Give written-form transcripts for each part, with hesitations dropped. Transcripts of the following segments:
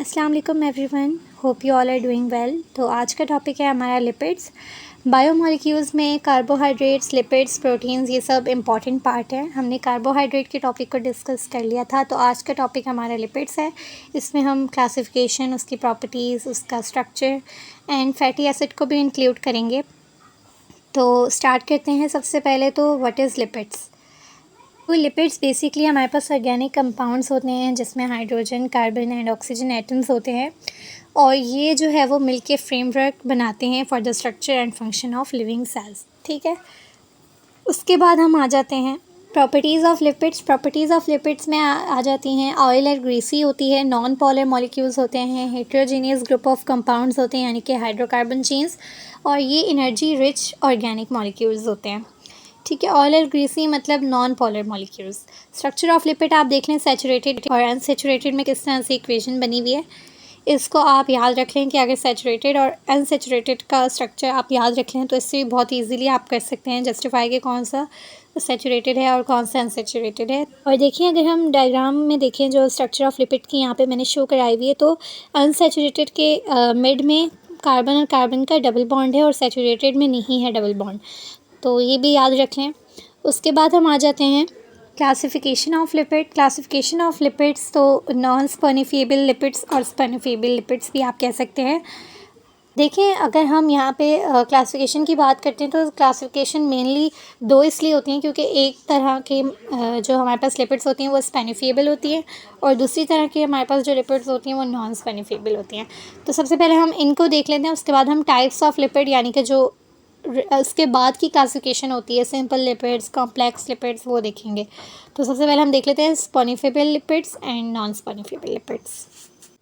अस्सलाम वालेकुम everyone, hope you all are doing well. तो आज का टॉपिक है हमारा लिपिड्स। बायोमोलिक्यूल्स में कार्बोहाइड्रेट्स, लिपिड्स, प्रोटीन्स ये सब इंपॉर्टेंट पार्ट है। हमने कार्बोहाइड्रेट के टॉपिक को डिस्कस कर लिया था, तो आज का टॉपिक हमारा लिपिड्स है। इसमें हम क्लासिफिकेशन, उसकी प्रॉपर्टीज़, उसका स्ट्रक्चर एंड फैटी एसिड को भी इंक्लूड करेंगे। तो स्टार्ट करते हैं। सबसे पहले तो व्हाट इज़ लिपिड्स। तो लिपिड्स बेसिकली हमारे पास ऑर्गेनिक कंपाउंड्स होते हैं जिसमें hydrogen, carbon and oxygen atoms होते हैं, और ये जो है वो मिलके फ्रेमवर्क बनाते हैं for the structure and function of living cells. ठीक है, उसके बाद हम आ जाते हैं properties of lipids. Properties of lipids में आ जाती हैं ऑयल और ग्रीसी होती है, नॉन पोलर मॉलिक्यूल्स होते हैं, हेट्रोजीनियस ग्रुप ऑफ कंपाउंड्स होते हैं यानी कि हाइड्रोकार्बन चेन्स, और ये एनर्जी रिच ऑर्गेनिक मॉलिक्यूल्स होते हैं। ठीक है, ऑयल और ग्रीसी मतलब non polar molecules. Structure of lipid आप देख लें, सैचुरेटेड और अनसैचुरेटेड में किस तरह से इक्वेशन बनी हुई है। इसको आप याद रख लें कि अगर सैचुरेटेड और अनसैचुरेटेड का स्ट्रक्चर आप याद रख लें तो इससे बहुत इजीली आप कर सकते हैं जस्टिफाई कि कौन सा सैचुरेटेड है और कौन सा अनसैचुरेटेड है। और देखिए, अगर हम डायग्राम में देखें जो स्ट्रक्चर ऑफ लिपिड की यहाँ पे मैंने शो कराई हुई है, तो अनसैचुरेटेड के मिड में कार्बन और कार्बन का डबल बॉन्ड है और सैचुरेटेड में नहीं है डबल बॉन्ड, तो ये भी याद रख लें। उसके बाद हम आ जाते हैं classification of lipid. Classification of lipids तो नॉन स्पर्निफिएबल लिपिड्स और स्पर्निफिएबल लिपिड्स भी आप कह सकते हैं। देखिए, अगर हम यहाँ पे क्लासिफिकेशन की बात करते हैं तो क्लासिफिकेशन मेनली दो इसलिए होती हैं क्योंकि एक तरह के जो हमारे पास लिपिड्स होती हैं वो स्पर्निफिएबल होती हैं, और दूसरी तरह की हमारे पास जो लिपिड्स होती हैं वो नॉन स्पर्निफिएबल होती हैं। तो सबसे पहले हम इनको देख लेते हैं, उसके बाद हम टाइप्स ऑफ लिपिड यानी कि जो उसके बाद की क्लासिफिकेशन होती है सिंपल लिपिड्स, कॉम्प्लेक्स लिपिड्स, वो देखेंगे। तो सबसे पहले हम देख लेते हैं स्पर्निफिएबल लिपिड्स एंड नॉन स्पर्निफिएबल लिपिड्स।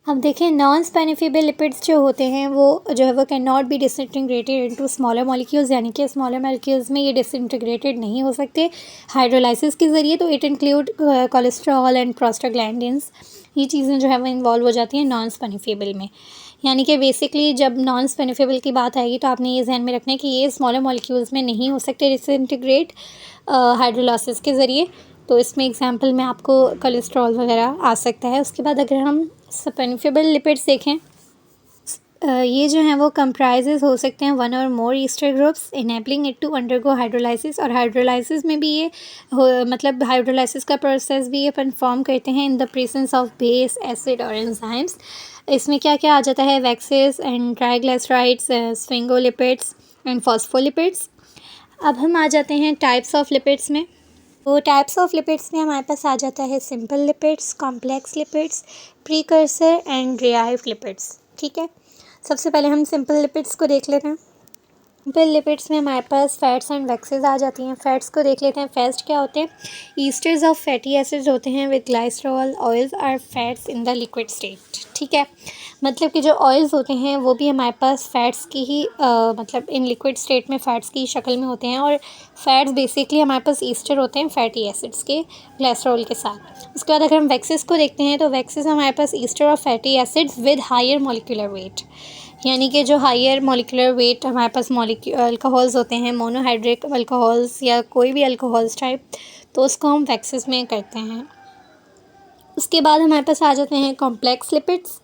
अब देखें, नॉन स्पर्निफिएबल लिपिड्स जो होते हैं वो जो है वो can not be disintegrated into smaller molecules, यानी कि स्मॉलर मॉलिक्यूल्स में ये डिसइंटीग्रेटेड नहीं हो सकते हाइड्रोलाइसिस के ज़रिए। तो it include cholesterol and prostaglandins, ये चीज़ें जो है वो इन्वॉल्व हो जाती हैं नॉन स्पर्निफिएबल में। यानी कि बेसिकली जब नॉन स्पर्निफिएबल की बात आएगी तो आपने ये ध्यान में रखना है कि ये स्मॉलर मॉलिक्यूल्स में नहीं हो सकते डिसइंटीग्रेट हाइड्रोलाइसिस के ज़रिए। तो इसमें एग्जांपल में आपको कोलेस्ट्रॉल वगैरह आ सकता है। उसके बाद अगर हम स्पर्निफिएबल लिपिड्स देखें, ये जो हैं वो कंप्राइजेज हो सकते हैं one or more ester groups enabling it to undergo hydrolysis, और हाइड्रोलाइसिस में भी ये मतलब हाइड्रोलाइसिस का प्रोसेस भी ये परफॉर्म करते हैं in the presence of base, acid और एंजाइम्स। इसमें क्या क्या आ जाता है, waxes and triglycerides, sphingolipids and phospholipids. अब हम आ जाते हैं टाइप्स ऑफ लिपिड्स में। तो टाइप्स ऑफ लिपिड्स में हमारे पास आ जाता है simple lipids, complex lipids, precursor and derived lipids. ठीक है, सबसे पहले हम सिंपल लिपिड्स को देख लेते हैं। सिंपल लिपिड्स में हमारे पास फैट्स एंड वैक्सेस आ जाती हैं। फैट्स को देख लेते हैं। फैट्स क्या होते हैं, ईस्टर्स ऑफ फैटी एसिड्स होते हैं with glycerol. Oils are fats in the liquid state. ठीक है, मतलब कि जो ऑयल्स होते हैं वो भी हमारे पास फैट्स की ही मतलब इन लिक्विड स्टेट में फैट्स की शक्ल में होते हैं, और फैट्स बेसिकली हमारे पास ईस्टर होते हैं फैटी एसिड्स के ग्लाइसरॉल के साथ। उसके बाद अगर हम वैक्सेस को देखते हैं तो वैक्सेस हमारे पास ester of fatty acids with higher molecular weight, यानी कि जो हायर मॉलिक्यूलर वेट हमारे पास अल्कोहल्स होते हैं, मोनोहाइड्रिक अल्कोहल्स या कोई भी अल्कोहल्स टाइप, तो उसको हम वैक्सेस में करते हैं। उसके बाद हमारे पास आ जाते हैं कॉम्प्लेक्स लिपिड्स।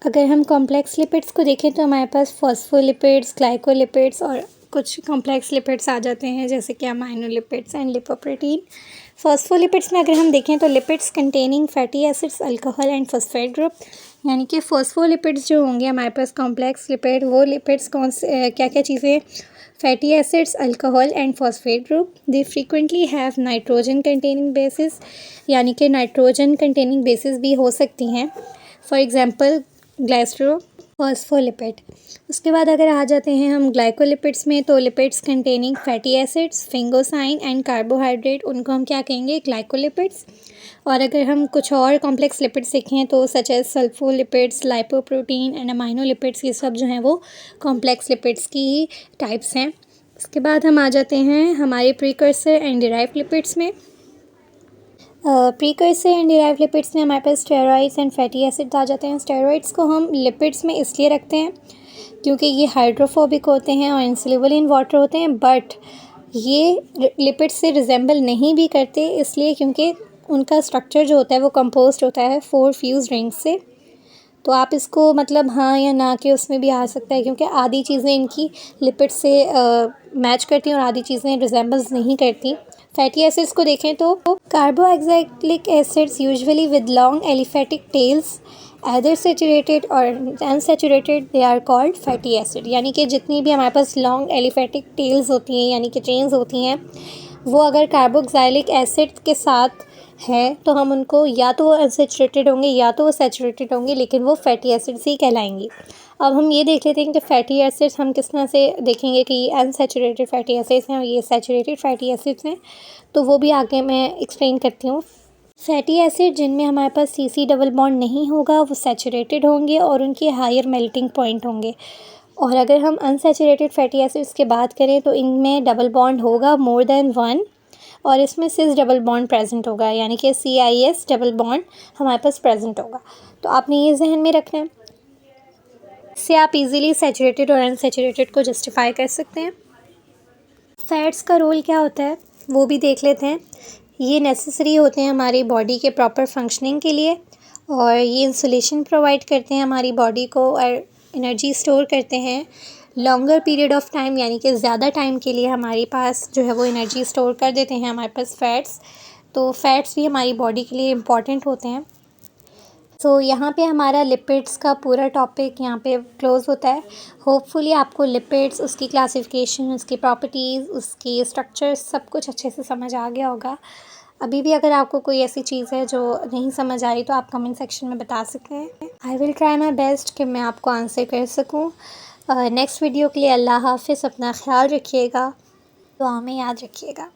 अगर हम कॉम्प्लेक्स लिपिड्स को देखें तो हमारे पास फॉस्फोलिपिड्स, ग्लाइकोलिपिड्स और कुछ कॉम्प्लेक्स लिपिड्स आ जाते हैं जैसे कि अमाइनोलिपिड्स एंड लिपोप्रोटीन। फॉस्फोलिपिड्स में अगर हम देखें तो lipids containing fatty acids, alcohol and phosphate group, यानी कि फॉस्फोलिपिड्स जो होंगे हमारे पास कॉम्प्लेक्स लिपिड, वो लिपिड्स कौन से क्या क्या चीज़ें, fatty acids, alcohol and phosphate group. They frequently have nitrogen containing basis, यानी कि नाइट्रोजन कंटेनिंग बेसिस भी हो सकती हैं, फॉर एग्जांपल ग्लाइसरो फॉस्फोलिपिड। उसके बाद अगर आ जाते हैं हम ग्लाइकोलिपिड्स में, तो lipids containing fatty acids, sphingosine and carbohydrate, उनको हम क्या कहेंगे, ग्लाइकोलिपिड्स। और अगर हम कुछ और कॉम्प्लेक्स लिपिड्स देखें तो सच एज सल्फोलिपिड्स, लाइपोप्रोटीन एंड अमाइनोलिपिड्स, ये सब जो हैं वो कॉम्प्लेक्स लिपिड्स की ही टाइप्स हैं। उसके बाद हम आ जाते हैं हमारे प्रीकर्सर एंड डिराइव्ड लिपिड्स में। प्रीकर्सर एंड डिराइव्ड लिपिड्स में हमारे पास स्टेरॉइड्स एंड फैटी एसिड्स आ जाते हैं। स्टेरॉइड्स को हम लिपिड्स में इसलिए रखते हैं क्योंकि ये हाइड्रोफोबिक होते हैं और इनसोल्यूबल इन वाटर होते हैं, बट ये लिपिड्स से रिजेंबल नहीं भी करते इसलिए क्योंकि उनका स्ट्रक्चर जो होता है वो कंपोज्ड होता है 4 फ्यूज रिंग्स से। तो आप इसको मतलब हाँ या ना के उसमें भी आ सकता है, क्योंकि आधी चीज़ें इनकी लिपिड से मैच करती हैं और आधी चीज़ें रिजेंबल्स नहीं करती। फैटी एसिड्स को देखें तो carboxylic acids usually with long aliphatic tails either saturated और unsaturated they are called fatty acid। यानी कि जितनी भी हमारे पास लॉन्ग एलिफेटिक टेल्स होती हैं यानी कि चेन्स होती हैं, वो अगर कार्बोक्सिलिक एसिड के साथ है तो हम उनको या तो वो अनसेचुरेटेड होंगे या तो वो सैचुरेटेड होंगे, लेकिन वो फैटी एसिड्स ही कहलाएंगी। अब हम ये देख लेते हैं कि फैटी एसिड्स हम किस तरह से देखेंगे कि ये अनसेचुरेटेड फैटी एसिड्स हैं और ये सैचुरेटेड फैटी एसिड्स हैं, तो वो भी आगे मैं एक्सप्लेन करती हूँ। फैटी एसिड जिनमें हमारे पास सी डबल बॉन्ड नहीं होगा वो सैचुरेटेड होंगे और उनके हायर मेल्टिंग पॉइंट होंगे। और अगर हम अनसैचुरेटेड फैटी एसिड्स की बात करें तो इनमें डबल बॉन्ड होगा मोर देन वन, और इसमें सिस डबल बॉन्ड प्रेजेंट होगा, यानी कि CIS डबल बॉन्ड हमारे पास प्रेजेंट होगा। तो आपने ये जहन में रखना है, इससे आप इजीली सैचुरेटेड और अनसैचुरेटेड को जस्टिफाई कर सकते हैं। फैट्स का रोल क्या होता है वो भी देख लेते हैं। ये नेसेसरी होते हैं हमारी बॉडी के प्रॉपर फंक्शनिंग के लिए, और ये इंसुलेशन प्रोवाइड करते हैं हमारी बॉडी को और एनर्जी स्टोर करते हैं लॉन्गर पीरियड ऑफ टाइम, यानी कि ज़्यादा टाइम के लिए हमारे पास जो है वो एनर्जी स्टोर कर देते हैं हमारे पास फैट्स। तो फैट्स भी हमारी बॉडी के लिए इम्पॉर्टेंट होते हैं। तो यहाँ पे हमारा लिपिड्स का पूरा टॉपिक यहाँ पे क्लोज़ होता है। होपफुली आपको लिपिड्स, उसकी क्लासिफिकेशन, उसकी प्रॉपर्टीज़, उसकी स्ट्रक्चर सब कुछ अच्छे से समझ आ गया होगा। अभी भी अगर आपको कोई ऐसी चीज़ है जो नहीं समझ आई तो आप कमेंट सेक्शन में बता सकते हैं। I will try my best कि मैं आपको आंसर कर सकूँ। नेक्स्ट वीडियो के लिए अल्लाह हाफ़िज़, अपना ख्याल रखिएगा, दुआ में याद रखिएगा।